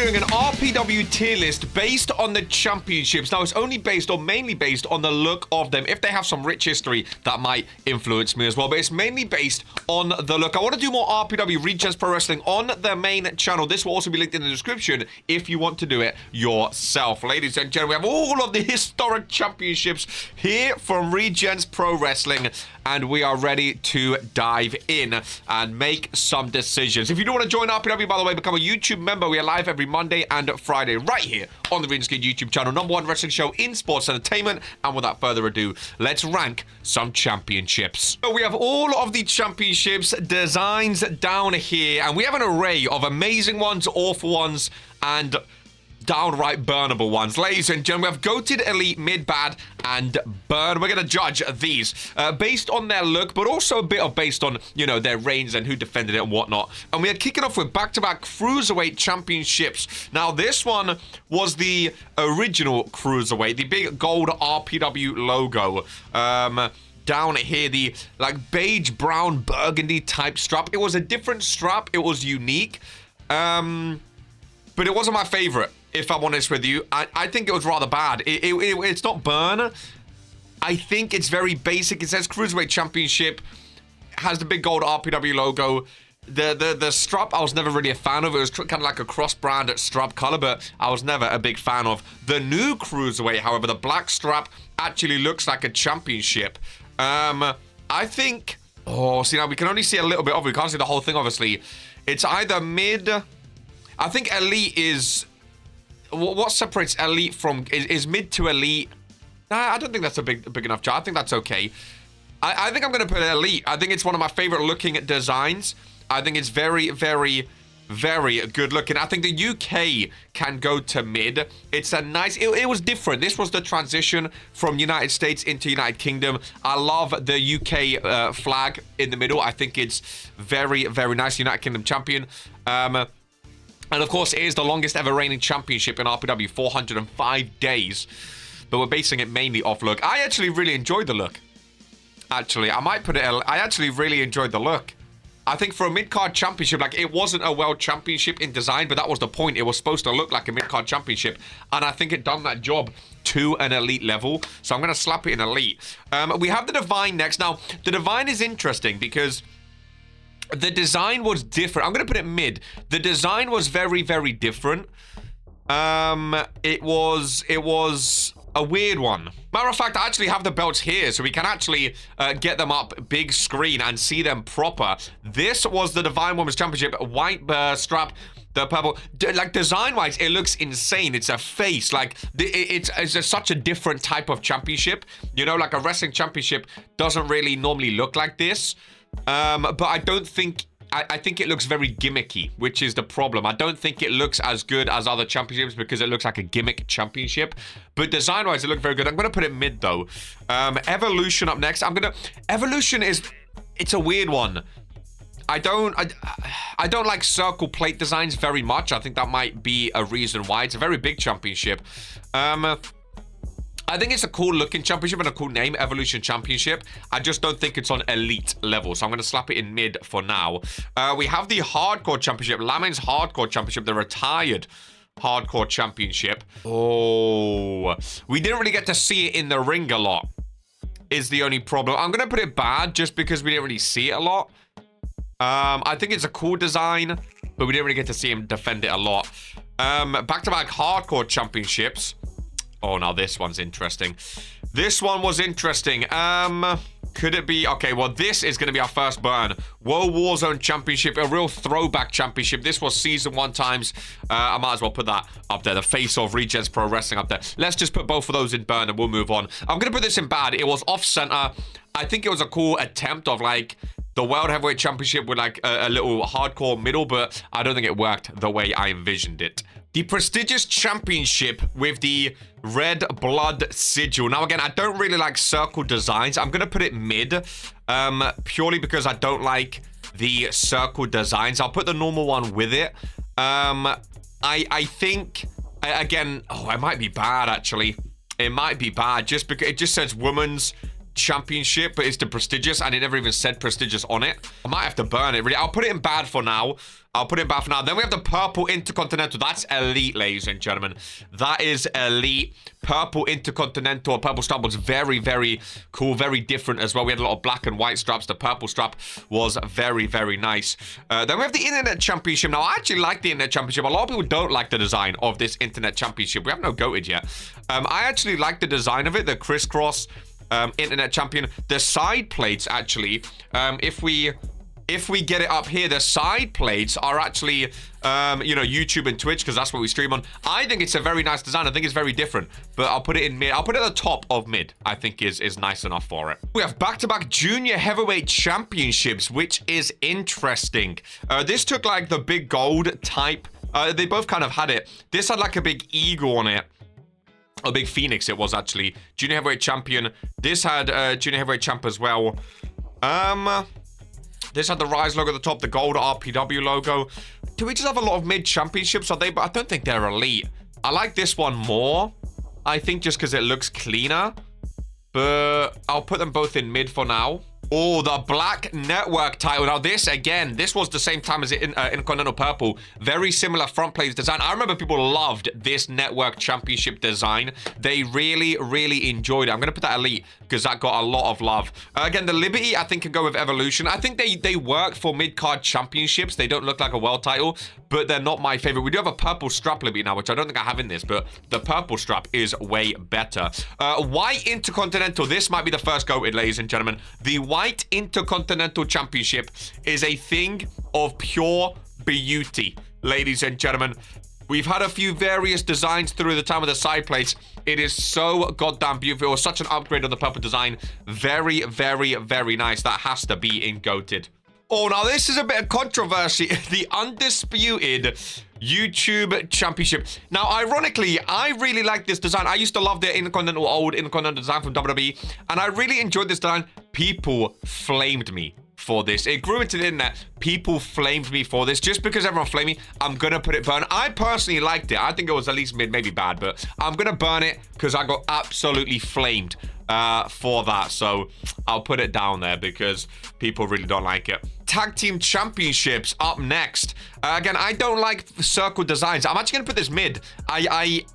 doing an RPW tier list based on the championships. Now, it's only based or mainly based on the look of them. If they have some rich history, that might influence me as well. But it's mainly based on the look. I want to do more RPW Regents Pro Wrestling on the main channel. This will also be linked in the description if you want to do it yourself. Ladies and gentlemen, we have all of the historic championships here from Regents Pro Wrestling. And we are ready to dive in and make some decisions. If you do want to join RPW, by the way, become a YouTube member. We are live every Monday and Friday right here on the Regents YouTube channel. #1 wrestling show in sports entertainment. And without further ado, let's rank some championships. So we have all of the championships designs down here. And we have an array of amazing ones, awful ones, and downright burnable ones. Ladies and gentlemen, we have goated, elite, mid, bad, and burn. We're going to judge these based on their look, but also a bit of based on, you know, their reigns and who defended it and whatnot. And we are kicking off with back-to-back Cruiserweight championships. Now, this one was the original Cruiserweight, the big gold RPW logo. Down here, the like beige, brown, burgundy type strap. It was a different strap. It was unique. But it wasn't my favorite, if I'm honest with you. I think it was rather bad. It's not burn. I think it's very basic. It says Cruiserweight Championship. Has the big gold RPW logo. The strap, I was never really a fan of. It was kind of like a cross-brand strap color, but I was never a big fan of. The new Cruiserweight, however, the black strap actually looks like a championship. I think... Oh, see, now we can only see a little bit of it. We can't see the whole thing, obviously. It's either mid... I think elite is... What separates elite from... Is mid to elite... Nah, I don't think that's a big enough chart. I think that's okay. I think I'm going to put elite. I think it's one of my favorite looking designs. I think it's very, very, very good looking. I think the UK can go to mid. It's a nice... It was different. This was the transition from United States into United Kingdom. I love the UK flag in the middle. I think it's very, very nice. United Kingdom champion. And of course, it is the longest ever reigning championship in RPW, 405 days. But we're basing it mainly off look. I actually really enjoyed the look. Actually, I might put it... I actually really enjoyed the look. I think for a mid-card championship, like, it wasn't a world championship in design, but that was the point. It was supposed to look like a mid-card championship. And I think it done that job to an elite level. So I'm going to slap it in elite. We have the Divine next. Now, the Divine is interesting because... the design was different. I'm going to put it mid. The design was very, very different. It was a weird one. Matter of fact, I actually have the belts here, so we can actually get them up big screen and see them proper. This was the Divine Women's Championship. White strap, the purple. Like, design-wise, it looks insane. It's a face. Like, it's such a different type of championship. You know, like a wrestling championship doesn't really normally look like this. But I don't think... I think it looks very gimmicky, which is the problem. I don't think it looks as good as other championships because it looks like a gimmick championship. But design-wise, it looked very good. I'm going to put it mid, though. Evolution up next. Evolution is... It's a weird one. I don't like circle plate designs very much. I think that might be a reason why. It's a very big championship. I think it's a cool looking championship and a cool name, Evolution Championship. I just don't think it's on elite level, so I'm going to slap it in mid for now. We have the Hardcore Championship, Lamen's Hardcore Championship, the retired Hardcore Championship. Oh, we didn't really get to see it in the ring a lot, is the only problem. I'm going to put it bad just because we didn't really see it a lot. I think it's a cool design, but we didn't really get to see him defend it a lot. Back-to-back Hardcore Championships. Oh, now this one's interesting. This one was interesting. Could it be... Okay, well, this is going to be our first burn. World Warzone Championship, a real throwback championship. This was Season 1 times. I might as well put that up there. The face of Regents Pro Wrestling up there. Let's just put both of those in burn and we'll move on. I'm going to put this in bad. It was off-center. I think it was a cool attempt of, like, the World Heavyweight Championship with, like, a little hardcore middle, but I don't think it worked the way I envisioned it. The prestigious championship with the red blood sigil. Now, again, I don't really like circle designs. I'm going to put it mid, purely because I don't like the circle designs. I'll put the normal one with it. I think, again, oh, it might be bad, actually. It might be bad just because it just says women's championship, but it's the prestigious, and it never even said prestigious on it. I might have to burn it, really. I'll put it in bad for now. Then we have the purple intercontinental. That's elite, ladies and gentlemen. That is elite. Purple intercontinental, purple strap was very, very cool, very different as well. We had a lot of black and white straps. The purple strap was very, very nice. Then we have the Internet Championship. Now, I actually like the Internet Championship. A lot of people don't like the design of this Internet Championship. We have no goated yet. I actually like the design of it, the crisscross Internet Champion. The side plates, actually, if we get it up here, the side plates are actually, you know, YouTube and Twitch, because that's what we stream on. I think it's a very nice design. I think it's very different, but I'll put it in mid. I'll put it at the top of mid, I think is nice enough for it. We have back-to-back junior heavyweight championships, which is interesting. This took like the big gold type. They both kind of had it. This had like a big eagle on it. A big phoenix it was, actually. Junior heavyweight champion. This had junior heavyweight champ as well. This had the Rise logo at the top, the gold RPW logo. Do we just have a lot of mid championships? Are they? But I don't think they're elite. I like this one more. I think just because it looks cleaner. But I'll put them both in mid for now. Oh, the Black Network title. Now this, again, this was the same time as in Intercontinental Purple. Very similar front plates design. I remember people loved this Network Championship design. They really, really enjoyed it. I'm going to put that elite because that got a lot of love. Again, the Liberty, I think, can go with Evolution. I think they work for mid-card championships. They don't look like a world title, but they're not my favorite. We do have a purple strap Liberty now, which I don't think I have in this, but the purple strap is way better. White Intercontinental. This might be the first goated, ladies and gentlemen. The White Intercontinental Championship is a thing of pure beauty, ladies and gentlemen. We've had a few various designs through the time of the side plates. It is so goddamn beautiful. It was such an upgrade on the purple design. Very, very, very nice. That has to be in goated. Oh, now this is a bit of controversy. The Undisputed YouTube Championship. Now, ironically, I really like this design. I used to love the old Intercontinental design from WWE, and I really enjoyed this design. People flamed me for this. It grew into the internet. People flamed me for this. Just because everyone flamed me, I'm gonna put it burn. I personally liked it. I think it was at least mid, maybe bad, but I'm gonna burn it because I got absolutely flamed for that. So I'll put it down there because people really don't like it. Tag Team Championships up next. Again, I don't like circle designs. I'm actually gonna put this mid. I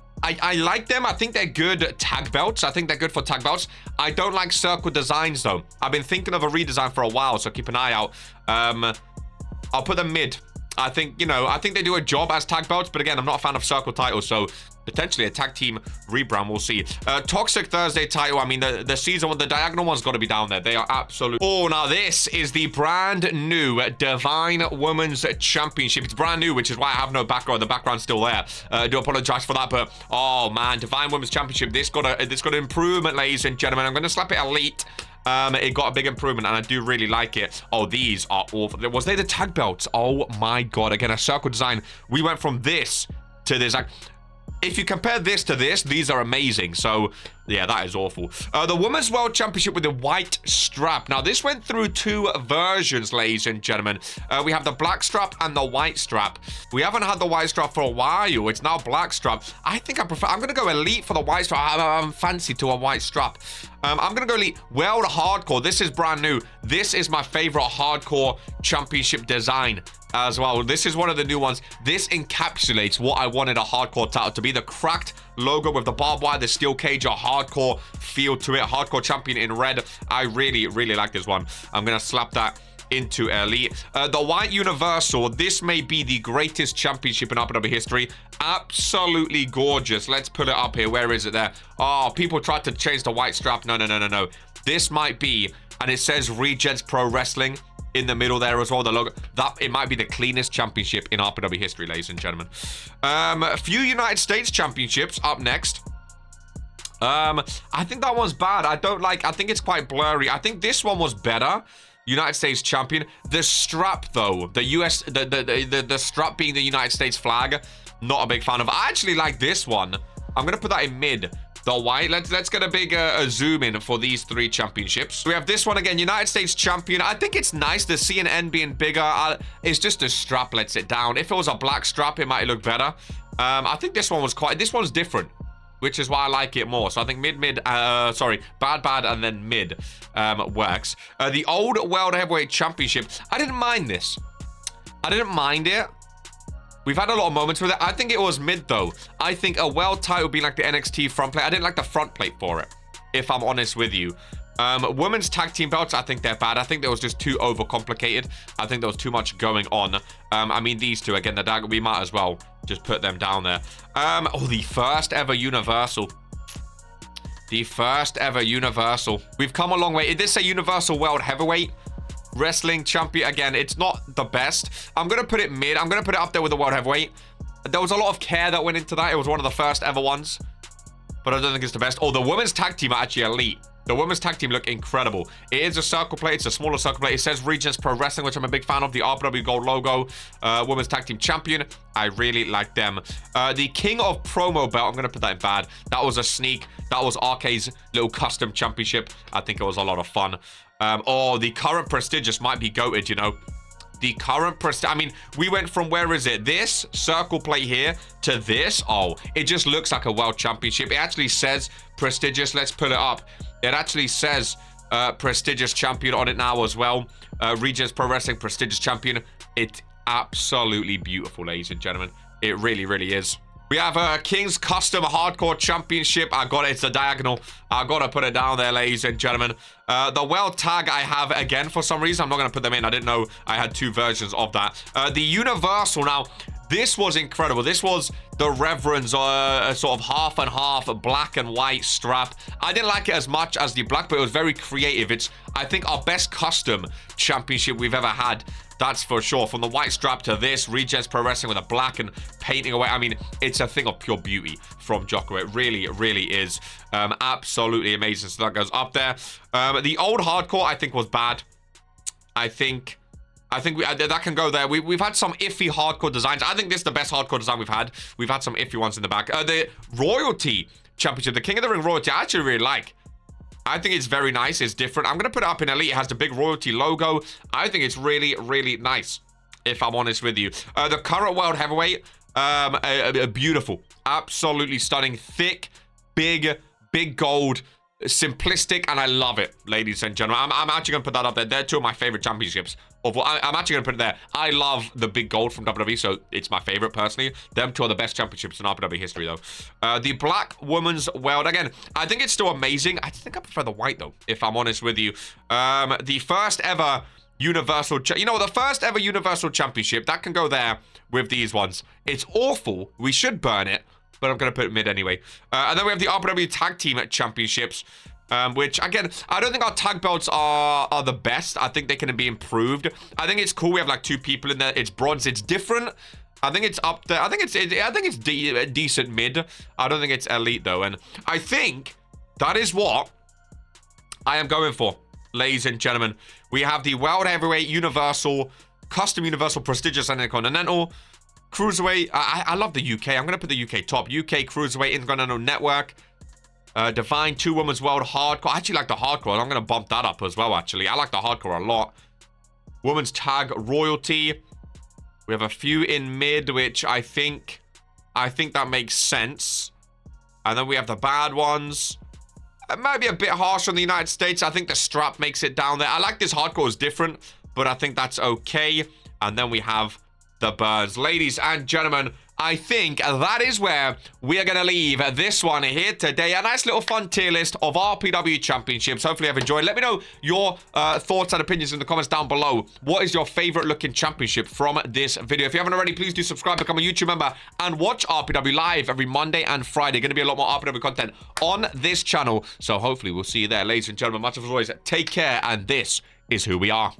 like them. I think they're good tag belts. I think they're good for tag belts. I don't like circle designs, though. I've been thinking of a redesign for a while, so keep an eye out. I'll put them mid. I think, you know, I think they do a job as tag belts, but again, I'm not a fan of circle titles, so potentially a tag team rebrand, we'll see. Toxic Thursday title, I mean, the season one, the diagonal one's got to be down there. They are absolute. Oh, now this is the brand new Divine Women's Championship. It's brand new, which is why I have no background. The background's still there. I do apologize for that, but oh man, Divine Women's Championship. This got an improvement, ladies and gentlemen. I'm going to slap it elite. It got a big improvement, and I do really like it. Oh, these are awful. Was they the tag belts? Oh my god. Again, a circle design. We went from this to this. Like, if you compare this to this, these are amazing. So, yeah, that is awful. The Women's World Championship with the white strap. Now, this went through two versions, ladies and gentlemen. We have the black strap and the white strap. We haven't had the white strap for a while. It's now black strap. I think I'm going to go elite for the white strap. I'm fancy to a white strap. I'm going to go elite. World Hardcore. This is brand new. This is my favorite hardcore championship design as well. This is one of the new ones. This encapsulates what I wanted a hardcore title to be. The cracked logo with the barbed wire, the steel cage, a hardcore feel to it. Hardcore champion in red. I really, really like this one. I'm going to slap that into elite. The white universal. This may be the greatest championship in RPW history. Absolutely gorgeous. Let's put it up here. Where is it there? Oh, people tried to change the white strap. No. This might be, and it says Regents Pro Wrestling in the middle there as well, the logo. That it might be the cleanest championship in RPW history, ladies and gentlemen. A few United States championships up next. I think that one's bad. I think it's quite blurry. I think this one was better. United States champion. The strap though, the strap being the United States flag, not a big fan of. I actually like this one. I'm gonna put that in mid. The white. Let's get a big zoom in for these three championships. We have this one again, United States champion. I think it's nice, the C and N being bigger. It's just the strap lets it down. If it was a black strap, it might look better. I think this one was this one's different. which is why I like it more. So I think bad, and then mid works. The old World Heavyweight Championship. I didn't mind this. I didn't mind it. We've had a lot of moments with it. I think it was mid, though. I think a world title would be like the NXT front plate. I didn't like the front plate for it, if I'm honest with you. Women's tag team belts, I think they're bad. I think that was just too overcomplicated. I think there was too much going on. I mean, these two, again, the dagger, we might as well just put them down there. The first ever Universal. The first ever Universal. We've come a long way. It did say Universal World Heavyweight Wrestling Champion. Again, it's not the best. I'm going to put it mid. I'm going to put it up there with the World Heavyweight. There was a lot of care that went into that. It was one of the first ever ones. But I don't think it's the best. Oh, the women's tag team are actually elite. The women's tag team look incredible. It is a circle plate. It's a smaller circle plate. It says Regents Pro Wrestling, which I'm a big fan of. The RPW gold logo. Women's tag team champion. I really like them. The King of Promo belt. I'm going to put that in bad. That was a sneak. That was RK's little custom championship. I think it was a lot of fun. The current prestigious might be goated, you know. The current I mean, we went from, where is it? This circle plate here to this. Oh, it just looks like a world championship. It actually says prestigious. Let's pull it up. It actually says prestigious champion on it now as well. Regents Pro Wrestling prestigious champion. It's absolutely beautiful, ladies and gentlemen. It really, really is. We have King's Custom Hardcore Championship. I got it. It's a diagonal. I got to put it down there, ladies and gentlemen. The World Tag I have, again, for some reason. I'm not going to put them in. I didn't know I had two versions of that. The Universal. Now, this was incredible. This was the Reverend's sort of half and half black and white strap. I didn't like it as much as the black, but it was very creative. It's, I think, our best custom championship we've ever had. That's for sure. From the white strap to this, Regents Pro Wrestling with a black and painting away. I mean, it's a thing of pure beauty from Jocko. It really, really is. Absolutely amazing. So that goes up there. The old hardcore, I think, was bad. I think that can go there. We've had some iffy hardcore designs. I think this is the best hardcore design we've had. We've had some iffy ones in the back. The Royalty Championship, the King of the Ring Royalty, I actually really like. I think it's very nice. It's different. I'm going to put it up in Elite. It has the big Royalty logo. I think it's really, really nice, if I'm honest with you. The current World Heavyweight, beautiful. Absolutely stunning. Thick, big gold, simplistic, and I love it, ladies and gentlemen. I'm actually going to put that up there. They're two of my favorite championships. I'm actually going to put it there. I love the big gold from WWE, so it's my favorite personally. Them two are the best championships in RPW history, though. The Black Women's World, again, I think it's still amazing. I think I prefer the white, though, if I'm honest with you. The first ever Universal, the first ever Universal Championship, that can go there with these ones. It's awful. We should burn it, but I'm going to put it mid anyway. And then we have the RPW Tag Team Championships, which, again, I don't think our tag belts are the best. I think they can be improved. I think it's cool. We have, like, two people in there. It's bronze. It's different. I think it's up there. I think it's decent mid. I don't think it's elite, though. And I think that is what I am going for, ladies and gentlemen. We have the World Heavyweight Universal, Custom Universal, Prestigious, and Intercontinental. Cruiserweight, I love the UK. I'm going to put the UK top. UK Cruiserweight Intercontinental Network. Divine 2 Women's World Hardcore. I actually like the Hardcore. I'm going to bump that up as well, actually. I like the Hardcore a lot. Women's Tag Royalty. We have a few in mid, which I think that makes sense. And then we have the bad ones. It might be a bit harsh on the United States. I think the strap makes it down there. I like this Hardcore is different, but I think that's okay. And then we have the birds. Ladies and gentlemen, I think that is where we are going to leave this one here today. A nice little fun tier list of RPW championships. Hopefully you've enjoyed. Let me know your thoughts and opinions in the comments down below. What is your favorite looking championship from this video? If you haven't already, please do subscribe, become a YouTube member, and watch RPW live every Monday and Friday. Going to be a lot more RPW content on this channel. So hopefully we'll see you there. Ladies and gentlemen, much as always, take care, and this is who we are.